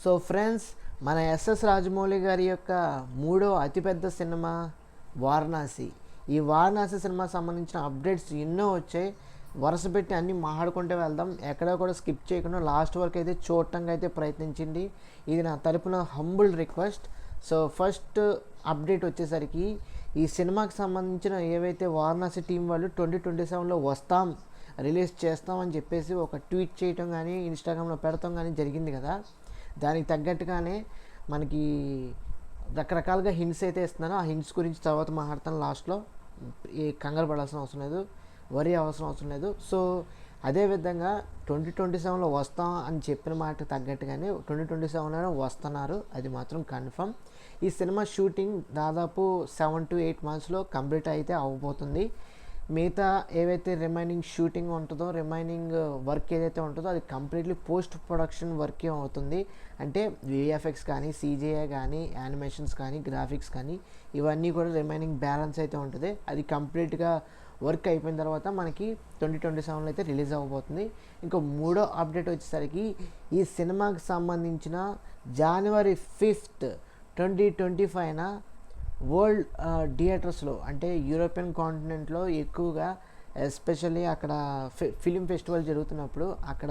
So friends, మన SS Rajamouli గారి యొక్క మూడో అతిపెద్ద సినిమా వారణాసి. ఈ వారణాసి సినిమా సంబంధించిన అప్డేట్స్ ఎన్నో వచ్చాయి. వరుస పెట్టి అన్నీ మాట్లాడుకుంటూ వెళ్దాం. ఎక్కడా కూడా స్కిప్ చేయకుండా లాస్ట్ వరకు అయితే చూడటానికి అయితే ప్రయత్నించండి. ఇది నా తరపున humble request. So first update వచ్చేసరికి ఈ సినిమాకి సంబంధించిన ఏవైతే వారణాసి టీం వాళ్ళు 2027లో వస్తాం, రిలీజ్ చేస్తామని చెప్పేసి ఒక ట్వీట్ చేయటం కానీ ఇన్స్టాగ్రామ్లో పెడతాం కానీ జరిగింది కదా. దానికి తగ్గట్టుగానే మనకి రకరకాలుగా హింట్స్ అయితే ఇస్తున్నాను. ఆ హింట్స్ గురించి తర్వాత మాట్లాడతాను లాస్ట్లో. ఏ కంగారు పడాల్సిన అవసరం లేదు, వరి అవసరం లేదు. సో అదేవిధంగా 2027లో వస్తాం అని చెప్పిన మాట తగ్గట్టుగానే 2027లోనే వస్తున్నారు, అది మాత్రం కన్ఫర్మ్. ఈ సినిమా షూటింగ్ దాదాపు 7 to 8 monthsలో కంప్లీట్ అయితే అవ్వబోతుంది. మిగతా ఏవైతే రిమైనింగ్ షూటింగ్ ఉంటుందో, రిమైనింగ్ వర్క్ ఏదైతే ఉంటుందో అది కంప్లీట్లీ పోస్ట్ ప్రొడక్షన్ వర్కే అవుతుంది. అంటే విఎఫ్ఎక్స్ కానీ, సీజీఐ కానీ, యానిమేషన్స్ కానీ, గ్రాఫిక్స్ కానీ ఇవన్నీ కూడా రిమైనింగ్ బ్యాలెన్స్ అయితే ఉంటుంది. అది కంప్లీట్గా వర్క్ అయిపోయిన తర్వాత మనకి 2027లో అయితే రిలీజ్ అవ్వబోతుంది. ఇంకా మూడో అప్డేట్ వచ్చేసరికి ఈ సినిమాకి సంబంధించిన January 5th 2025న వరల్డ్ థియేటర్స్లో అంటే యూరోపియన్ కాంటినెంట్లో ఎక్కువగా ఎస్పెషల్లీ అక్కడ ఫిలిం ఫెస్టివల్ జరుగుతున్నప్పుడు అక్కడ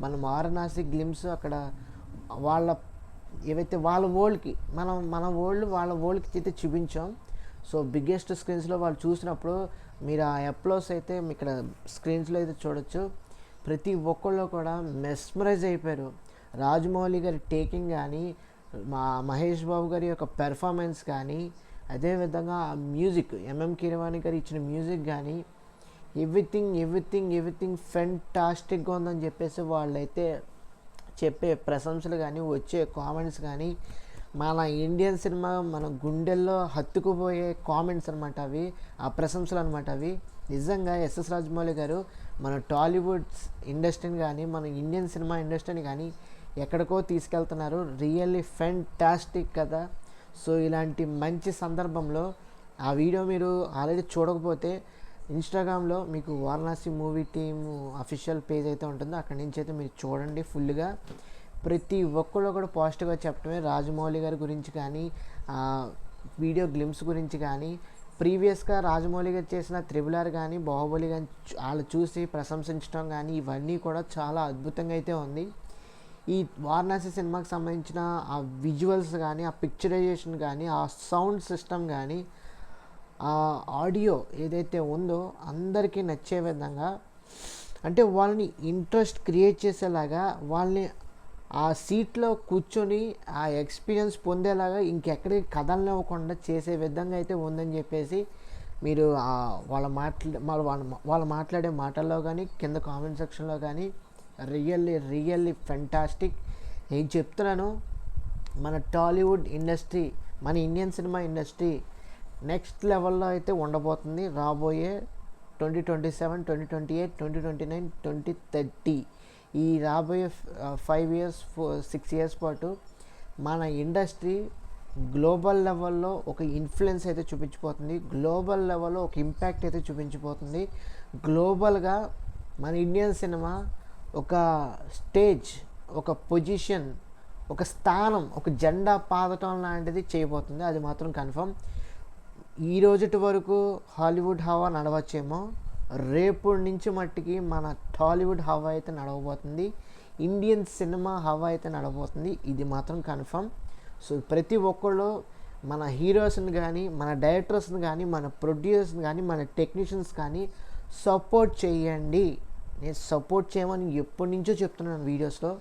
మన వారణాసి గ్లిమ్స్ అక్కడ వాళ్ళ ఏవైతే వాళ్ళ వరల్డ్కి మన వాళ్ళ వరల్డ్కి అయితే చూపించాం. సో బిగ్గెస్ట్ స్క్రీన్స్లో వాళ్ళు చూసినప్పుడు మీరు ఆ అప్లోస్ అయితే ఇక్కడ స్క్రీన్స్లో అయితే చూడొచ్చు. ప్రతి ఒక్కళ్ళు కూడా మెస్మరైజ్ అయిపోయారు. రాజమౌళి గారి టేకింగ్ కానీ, మహేష్ బాబు గారి యొక్క పెర్ఫార్మెన్స్ కానీ, అదేవిధంగా ఆ మ్యూజిక్ ఎంఎం కీరవాణి గారు ఇచ్చిన మ్యూజిక్ కానీ ఎవ్రీథింగ్ ఫెంటాస్టిక్గా ఉందని చెప్పేసి వాళ్ళైతే చెప్పే ప్రశంసలు కానీ, వచ్చే కామెంట్స్ కానీ, మన ఇండియన్ సినిమా మన గుండెల్లో హత్తుకుపోయే కామెంట్స్ అనమాట అవి, ఆ ప్రశంసలు అనమాట అవి. నిజంగా ఎస్ఎస్ రాజమౌళి గారు మన టాలీవుడ్ ఇండస్ట్రీని కానీ, మన ఇండియన్ సినిమా ఇండస్ట్రీని కానీ ఎక్కడికో తీసుకెళ్తున్నారు. రియల్లీ ఫెంటాస్టిక్ కదా. సో ఇలాంటి మంచి సందర్భంలో ఆ వీడియో మీరు ఆల్రెడీ చూడకపోతే ఇన్స్టాగ్రామ్లో మీకు Varanasi movie team official page అయితే ఉంటుందో అక్కడి నుంచి అయితే మీరు చూడండి ఫుల్గా. ప్రతి ఒక్కళ్ళు కూడా పాజిటివ్గా చెప్పడమే. రాజమౌళి గారి గురించి కానీ, వీడియో గ్లిమ్స్ గురించి కానీ, ప్రీవియస్గా రాజమౌళి గారు చేసిన త్రిబుల్ కానీ, బాహుబలి కానీ వాళ్ళు చూసి ప్రశంసించడం కానీ ఇవన్నీ కూడా చాలా అద్భుతంగా అయితే ఉంది. ఈ వారణాసి సినిమాకి సంబంధించిన ఆ విజువల్స్ కానీ, ఆ పిక్చరైజేషన్ కానీ, ఆ సౌండ్ సిస్టమ్ కానీ, ఆ ఆడియో ఏదైతే ఉందో అందరికీ నచ్చే విధంగా, అంటే వాళ్ళని ఇంట్రెస్ట్ క్రియేట్ చేసేలాగా, వాళ్ళని ఆ సీట్లో కూర్చొని ఆ ఎక్స్పీరియన్స్ పొందేలాగా ఇంకెక్కడికి కదలనివ్వకుండా చేసే విధంగా అయితే ఉందని చెప్పేసి మీరు వాళ్ళ మాట్లాడే మాటల్లో కానీ, కింద కామెంట్ సెక్షన్లో కానీ రియల్లీ ఫెంటాస్టిక్. నేను చెప్తున్నాను, మన టాలీవుడ్ ఇండస్ట్రీ, మన ఇండియన్ సినిమా ఇండస్ట్రీ నెక్స్ట్ లెవెల్లో అయితే ఉండబోతుంది రాబోయే 2027, 2028, 2029, 2030 ఈ రాబోయే 5 years 6 years పాటు మన ఇండస్ట్రీ గ్లోబల్ లెవెల్లో ఒక ఇన్ఫ్లుయెన్స్ అయితే చూపించిపోతుంది. గ్లోబల్ లెవెల్లో ఒక ఇంపాక్ట్ అయితే చూపించిపోతుంది. గ్లోబల్గా మన ఇండియన్ సినిమా ఒక స్టేజ్, ఒక పొజిషన్, ఒక స్థానం, ఒక జెండా పాదటం లాంటిది చేయబోతుంది. అది మాత్రం కన్ఫర్మ్. ఈ రోజుటి వరకు హాలీవుడ్ హవా నడవచ్చేమో, రేపటి నుంచి మట్టికి మన టాలీవుడ్ హవా అయితే నడవబోతుంది, ఇండియన్ సినిమా హవా అయితే నడవబోతుంది. ఇది మాత్రం కన్ఫర్మ్. సో ప్రతి ఒక్కళ్ళు మన హీరోస్ని కానీ, మన డైరెక్టర్స్ని కానీ, మన ప్రొడ్యూసర్స్ని కానీ, మన టెక్నీషియన్స్ కానీ సపోర్ట్ చేయండి. నేను సపోర్ట్ చేయమని ఎప్పటి నుంచో చెప్తున్నాను వీడియోస్లో.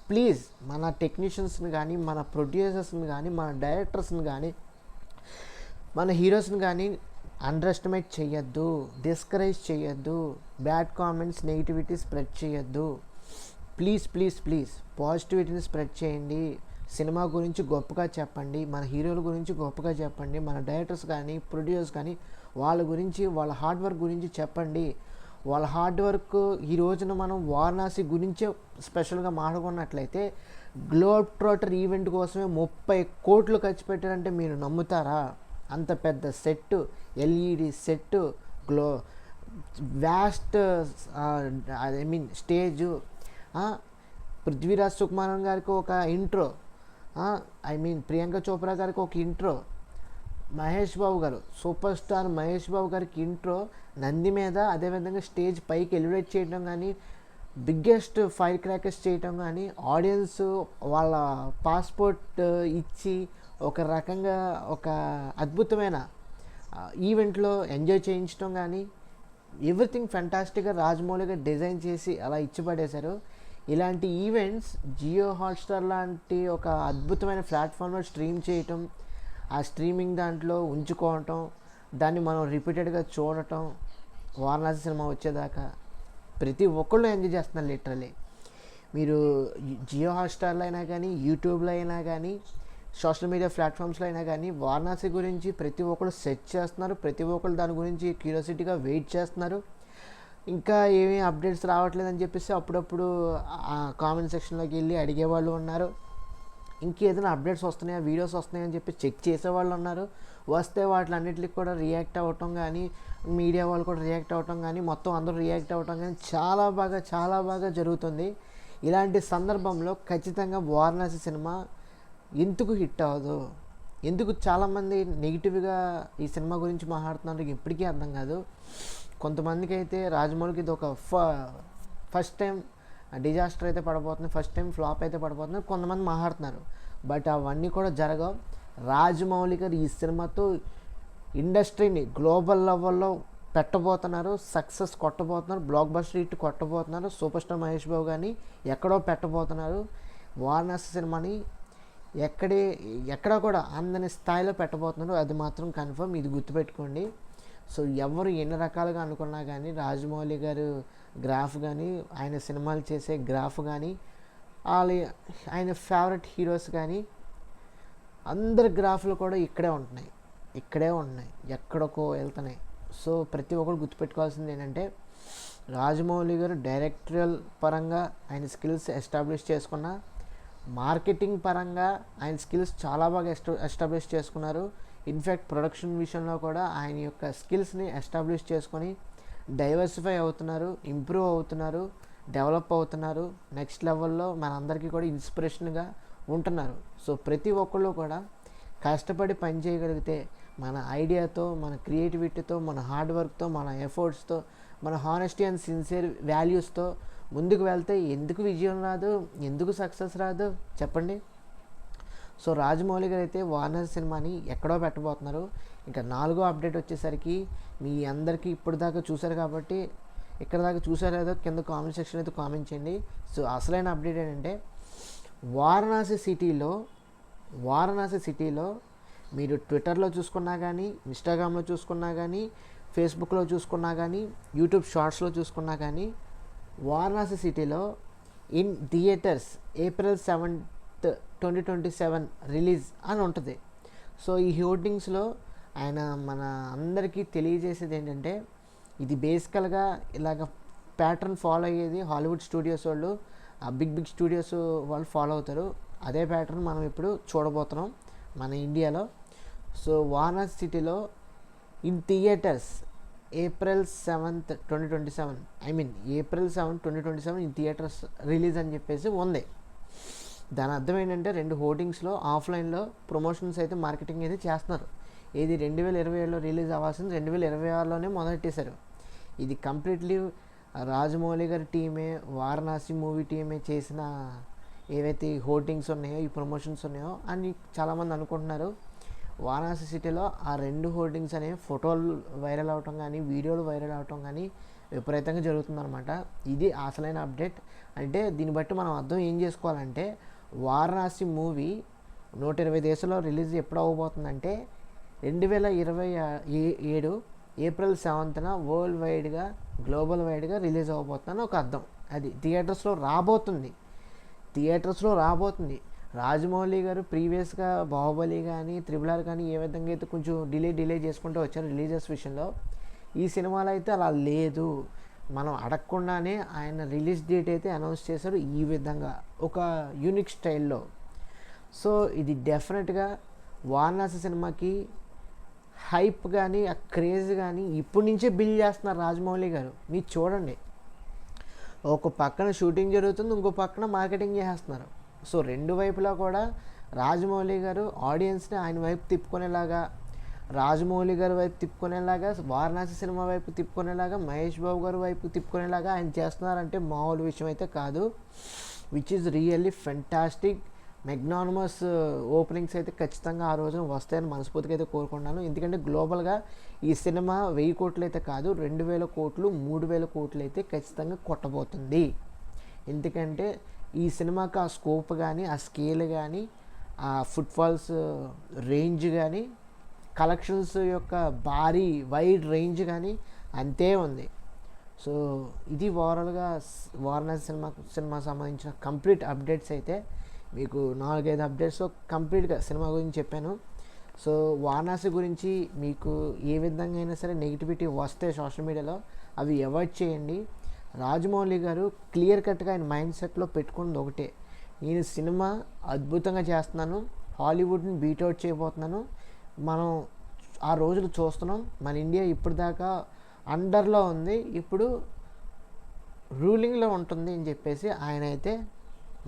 ప్లీజ్ మన టెక్నీషియన్స్ని కానీ, మన ప్రొడ్యూసర్స్ని కానీ, మన డైరెక్టర్స్ని కానీ, మన హీరోస్ని కానీ అండర్ ఎస్టిమేట్ చేయొద్దు, డిస్కరేజ్ చేయొద్దు, బ్యాడ్ కామెంట్స్, నెగిటివిటీ స్ప్రెడ్ చేయొద్దు. ప్లీజ్ పాజిటివిటీని స్ప్రెడ్ చేయండి. సినిమా గురించి గొప్పగా చెప్పండి, మన హీరోల గురించి గొప్పగా చెప్పండి, మన డైరెక్టర్స్ కానీ, ప్రొడ్యూసర్స్ కానీ వాళ్ళ గురించి, వాళ్ళ హార్డ్ వర్క్ గురించి చెప్పండి. వాళ్ళ హార్డ్ వర్క్ ఈ రోజున మనం వారణాసి గురించే స్పెషల్గా మాట్లాడుకున్నట్లయితే గ్లోబ్ ట్రోటర్ ఈవెంట్ కోసమే 30 కోట్లు ఖర్చు పెట్టారంటే మీరు నమ్ముతారా? అంత పెద్ద set, LED set, vast stage, Prithviraj Sukumaran గారికి ఒక intro, I mean Priyanka Chopra గారికి ఒక ఇంట్రో, మహేష్ బాబు గారు సూపర్ స్టార్ మహేష్ బాబు గారికి ఇంట్రో నంది మీద, అదేవిధంగా స్టేజ్ పైకి ఎలివేట్ చేయడం కానీ, బిగ్గెస్ట్ ఫైర్ క్రాకర్స్ చేయటం కానీ, ఆడియన్స్ వాళ్ళ పాస్పోర్ట్ ఇచ్చి ఒక రకంగా ఒక అద్భుతమైన ఈవెంట్లో ఎంజాయ్ చేయించడం కానీ, ఎవ్రీథింగ్ ఫెంటాస్టిక్గా రాజమౌళి గారు డిజైన్ చేసి అలా ఇచ్చిపడేశారు. ఇలాంటి ఈవెంట్స్ జియో హాట్స్టార్ లాంటి ఒక అద్భుతమైన ప్లాట్ఫామ్లో స్ట్రీమ్ చేయటం, ఆ స్ట్రీమింగ్ దాంట్లో ఉంచుకోవటం, దాన్ని మనం రిపీటెడ్గా చూడటం, వారణాసి సినిమా వచ్చేదాకా ప్రతి ఒక్కళ్ళు ఎంజాయ్ చేస్తున్నారు లిటరలీ. మీరు జియో హాట్స్టార్లో అయినా కానీ, యూట్యూబ్లో అయినా కానీ, సోషల్ మీడియా ప్లాట్ఫామ్స్లో అయినా కానీ వారణాసి గురించి ప్రతి ఒక్కరు సెర్చ్ చేస్తున్నారు, ప్రతి ఒక్కరు దాని గురించి క్యూరియాసిటీగా వెయిట్ చేస్తున్నారు. ఇంకా ఏమీ అప్డేట్స్ రావట్లేదని చెప్పేసి అప్పుడప్పుడు కామెంట్ సెక్షన్లోకి వెళ్ళి అడిగేవాళ్ళు ఉన్నారు. ఇంకేదైనా అప్డేట్స్ వస్తున్నాయా, వీడియోస్ వస్తున్నాయని చెప్పి చెక్ చేసేవాళ్ళు ఉన్నారు. వస్తే వాటిలన్నిటికి కూడా రియాక్ట్ అవ్వటం కానీ, మీడియా వాళ్ళు కూడా రియాక్ట్ అవ్వటం కానీ, మొత్తం అందరూ రియాక్ట్ అవ్వటం కానీ చాలా బాగా జరుగుతుంది. ఇలాంటి సందర్భంలో ఖచ్చితంగా వారణాసి సినిమా ఎందుకు హిట్ అవ్వదు, ఎందుకు చాలామంది నెగిటివ్గా ఈ సినిమా గురించి మాట్లాడుతున్నారు ఇప్పటికీ అర్థం కాదు. కొంతమందికి అయితే రాజమౌళికి ఇది ఒక ఫస్ట్ టైం డిజాస్టర్ అయితే పడబోతుంది, ఫస్ట్ టైం ఫ్లాప్ అయితే పడబోతుంది కొంతమంది మాట్లాడుతున్నారు. బట్ అవన్నీ కూడా జరగవు. రాజమౌళి గారు ఈ సినిమాతో ఇండస్ట్రీని గ్లోబల్ లెవెల్లో పెట్టబోతున్నారు, సక్సెస్ కొట్టబోతున్నారు, బ్లాక్ బస్టర్ హిట్ కొట్టబోతున్నారు. సూపర్ స్టార్ మహేష్ బాబు కానీ ఎక్కడో పెట్టబోతున్నారు. వారణాసి సినిమాని ఎక్కడ కూడా అందని స్థాయిలో పెట్టబోతున్నారు, అది మాత్రం కన్ఫర్మ్, ఇది గుర్తుపెట్టుకోండి. సో ఎవరు ఎన్ని రకాలుగా అనుకున్నా కానీ రాజమౌళి గారు గ్రాఫ్ కానీ, ఆయన సినిమాలు చేసే గ్రాఫ్ కానీ, ఆయన ఫేవరెట్ హీరోస్ కానీ అందరి గ్రాఫ్లు కూడా ఇక్కడే ఉంటున్నాయి, ఎక్కడికో వెళ్తున్నాయి. సో ప్రతి ఒక్కరు గుర్తుపెట్టుకోవాల్సింది ఏంటంటే రాజమౌళి గారు డైరెక్టరల్ పరంగా ఆయన స్కిల్స్ ఎస్టాబ్లిష్ చేసుకున్న, మార్కెటింగ్ పరంగా ఆయన స్కిల్స్ చాలా బాగా ఎస్టాబ్లిష్ చేసుకున్నారు. ఇన్ఫ్యాక్ట్ ప్రొడక్షన్ విషయంలో కూడా ఆయన యొక్క స్కిల్స్ని ఎస్టాబ్లిష్ చేసుకొని డైవర్సిఫై అవుతున్నారు, ఇంప్రూవ్ అవుతున్నారు, డెవలప్ అవుతున్నారు. నెక్స్ట్ లెవెల్లో మనందరికీ కూడా ఇన్స్పిరేషన్గా ఉంటున్నారు. సో ప్రతి ఒక్కళ్ళు కూడా కష్టపడి పని చేయగలిగితే, మన ఐడియాతో, మన క్రియేటివిటీతో, మన హార్డ్ వర్క్తో, మన ఎఫర్ట్స్తో, మన హానెస్టీ అండ్ సిన్సియర్ వాల్యూస్తో ముందుకు వెళ్తే ఎందుకు విజయం రాదు, ఎందుకు సక్సెస్ రాదు చెప్పండి. సో రాజమౌళి గారు అయితే వారణాసి సినిమాని ఎక్కడో పెట్టబోతున్నారు. ఇంకా 4వ అప్డేట్ వచ్చేసరికి మీ అందరికీ ఇప్పుడు దాకా చూశారు కాబట్టి, ఇక్కడ దాకా చూసారేదో కింద కామెంట్ సెక్షన్ అయితే కామెంట్ చేయండి. సో అసలైన అప్డేట్ ఏంటంటే వారణాసి సిటీలో మీరు ట్విట్టర్లో చూసుకున్నా కానీ, ఇన్స్టాగ్రామ్లో చూసుకున్నా కానీ, ఫేస్బుక్లో చూసుకున్నా కానీ, యూట్యూబ్ షార్ట్స్లో చూసుకున్నా కానీ, వారణాసి సిటీలో in theatres April 7th, 2027 release అని ఉంటుంది. సో ఈ హోర్డింగ్స్లో ఆయన మన అందరికీ తెలియజేసేది ఏంటంటే, ఇది బేసికల్గా ఇలాగ ప్యాటర్న్ ఫాలో అయ్యేది హాలీవుడ్ స్టూడియోస్ వాళ్ళు, బిగ్ స్టూడియోస్ వాళ్ళు ఫాలో అవుతారు. అదే ప్యాటర్న్ మనం ఇప్పుడు చూడబోతున్నాం మన ఇండియాలో. సో వారణాసి సిటీలో in theatres April 7th, 2027 April 7th, 2027 in theatres release అని చెప్పేసి ఉంది. దాని అర్థం ఏంటంటే 2 హోర్డింగ్స్లో ఆఫ్లైన్లో ప్రమోషన్స్ అయితే మార్కెటింగ్ అయితే చేస్తున్నారు. ఇది 2027లో రిలీజ్ అవ్వాల్సింది 2026లోనే మొదలెట్టేశారు. ఇది కంప్లీట్లీ రాజమౌళి గారి టీమే, వారణాసి మూవీ టీమే చేసిన ఏవైతే హోర్డింగ్స్ ఉన్నాయో, ఈ ప్రమోషన్స్ ఉన్నాయో అని చాలామంది అనుకుంటున్నారు. వారణాసి సిటీలో ఆ 2 హోర్డింగ్స్ అనేవి ఫోటోలు వైరల్ అవటం కానీ, వీడియోలు వైరల్ అవటం కానీ విపరీతంగా జరుగుతుందన్నమాట. ఇది అసలైన అప్డేట్. అంటే దీన్ని బట్టి మనం అర్థం ఏం చేసుకోవాలంటే, వారణాసి మూవీ 120 దేశాల్లో రిలీజ్ ఎప్పుడు అవ్వబోతుందంటే 2027 April 7th వరల్డ్ వైడ్గా, గ్లోబల్ వైడ్గా రిలీజ్ అవ్వబోతుందని ఒక అర్థం. అది థియేటర్స్లో రాబోతుంది. రాజమౌళి గారు ప్రీవియస్గా బాహుబలి కానీ, RRR కానీ ఏ విధంగా అయితే కొంచెం డిలే చేసుకుంటూ వచ్చారు రిలీజెస్ విషయంలో, ఈ సినిమాలో అయితే అలా లేదు. మనం అడగకుండానే ఆయన రిలీజ్ డేట్ అయితే అనౌన్స్ చేశారు ఈ విధంగా ఒక యూనిక్ స్టైల్లో. సో ఇది డెఫినెట్గా వారణాసి సినిమాకి హైప్ కానీ, ఆ క్రేజ్ కానీ ఇప్పటి నుంచే బిల్డ్ చేస్తున్నారు రాజమౌళి గారు. మీరు చూడండి, ఒక పక్కన షూటింగ్ జరుగుతుంది, ఇంకో పక్కన మార్కెటింగ్ చేసేస్తున్నారు. సో రెండు వైపులా కూడా రాజమౌళి గారు ఆడియన్స్ని ఆయన వైపు తిప్పుకునేలాగా, రాజమౌళి గారి వైపు తిప్పుకునేలాగా, వారణాసి సినిమా వైపు తిప్పుకునేలాగా, మహేష్ బాబు గారి వైపు తిప్పుకునేలాగా ఆయన చేస్తున్నారంటే మామూలు విషయం అయితే కాదు. Which is really fantastic. Magnanimous openings అయితే ఖచ్చితంగా ఆ రోజున వస్తాయని మనస్ఫూర్తిగా అయితే కోరుకుంటున్నాను. ఎందుకంటే గ్లోబల్గా ఈ సినిమా 1000 కోట్లు అయితే కాదు, 2000 కోట్లు 3000 కోట్లు అయితే ఖచ్చితంగా కొట్టబోతుంది. ఎందుకంటే ఈ సినిమాకి ఆ స్కోప్ కానీ, ఆ స్కేల్ కానీ, ఆ ఫుట్ఫాల్స్ రేంజ్ కానీ, కలెక్షన్స్ యొక్క భారీ వైడ్ రేంజ్ కానీ అంతే ఉంది. సో ఇది ఓవరాల్గా వారణాసి సినిమా సంబంధించిన కంప్లీట్ అప్డేట్స్ అయితే మీకు 4-5 అప్డేట్స్లో కంప్లీట్గా సినిమా గురించి చెప్పాను. సో వారణాసి గురించి మీకు ఏ విధంగా అయినా సరే నెగిటివిటీ వస్తే సోషల్ మీడియాలో అవి అవాయిడ్ చేయండి. రాజమౌళి గారు క్లియర్ కట్గా ఆయన మైండ్ సెట్లో పెట్టుకున్నది ఒకటే, నేను సినిమా అద్భుతంగా చేస్తున్నాను, హాలీవుడ్ని బీట్అవుట్ చేయబోతున్నాను. మనం ఆ రోజులు చూస్తున్నాం, మన ఇండియా ఇప్పటిదాకా అండర్లో ఉంది, ఇప్పుడు రూలింగ్లో ఉంటుంది అని చెప్పేసి ఆయన అయితే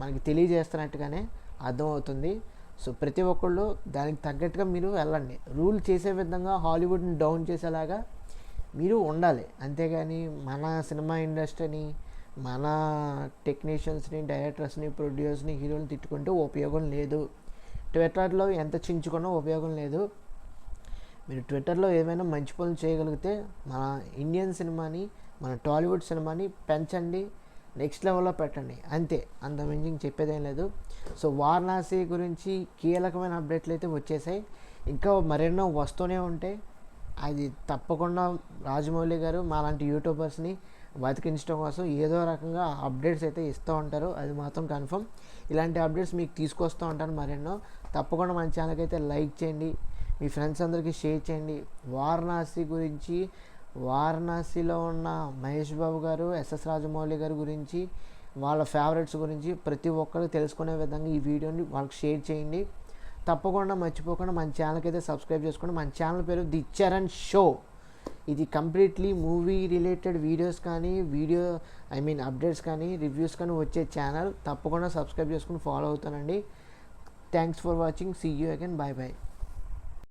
మనకి తెలియజేస్తున్నట్టుగానే అర్థమవుతుంది. సో ప్రతి ఒక్కళ్ళు దానికి తగ్గట్టుగా మీరు వెళ్ళండి. రూల్ చేసే విధంగా హాలీవుడ్ని డౌన్ చేసేలాగా మీరు ఉండాలి. అంతేగాని మన సినిమా ఇండస్ట్రీని, మన టెక్నీషియన్స్ని, డైరెక్టర్స్ని, ప్రొడ్యూసర్ని, హీరోని తిట్టుకుంటూ ఉపయోగం లేదు. ట్విట్టర్లో ఎంత చించుకున్నా ఉపయోగం లేదు. మీరు ట్విట్టర్లో ఏమైనా మంచి పనులు చేయగలిగితే మన ఇండియన్ సినిమాని, మన టాలీవుడ్ సినిమాని పెంచండి, నెక్స్ట్ లెవెల్లో పెట్టండి, అంతే. అంత మించి చెప్పేదేం లేదు. సో వారణాసి గురించి కీలకమైన అప్డేట్లు అయితే వచ్చేసాయి, ఇంకా మరెన్నో వస్తూనే ఉంటాయి. అది తప్పకుండా రాజమౌళి గారు మాలాంటి యూట్యూబర్స్ని బతికించడం కోసం ఏదో రకంగా అప్డేట్స్ అయితే ఇస్తూ ఉంటారు, అది మాత్రం కన్ఫర్మ్. ఇలాంటి అప్డేట్స్ మీకు తీసుకొస్తూ ఉంటాను మరెన్నో. తప్పకుండా మన ఛానల్కి అయితే లైక్ చేయండి, మీ ఫ్రెండ్స్ అందరికీ షేర్ చేయండి. వారణాసి గురించి, వారణాసిలో ఉన్న మహేష్ బాబు గారు, ఎస్ఎస్ రాజమౌళి గారి గురించి, వాళ్ళ ఫేవరెట్స్ గురించి ప్రతి ఒక్కరు తెలుసుకునే విధంగా ఈ వీడియోని వాళ్ళకి షేర్ చేయండి. తప్పకుండా మర్చిపోకుండా మన ఛానల్కి అయితే సబ్స్క్రైబ్ చేసుకోండి. మన ఛానల్ పేరు ది చరణ్ షో. ఇది కంప్లీట్లీ మూవీ రిలేటెడ్ వీడియోస్ కానీ, అప్డేట్స్ కానీ, రివ్యూస్ కానీ వచ్చే ఛానల్. తప్పకుండా సబ్స్క్రైబ్ చేసుకుని ఫాలో అవుతానండి. Thanks for watching. See you again. Bye bye.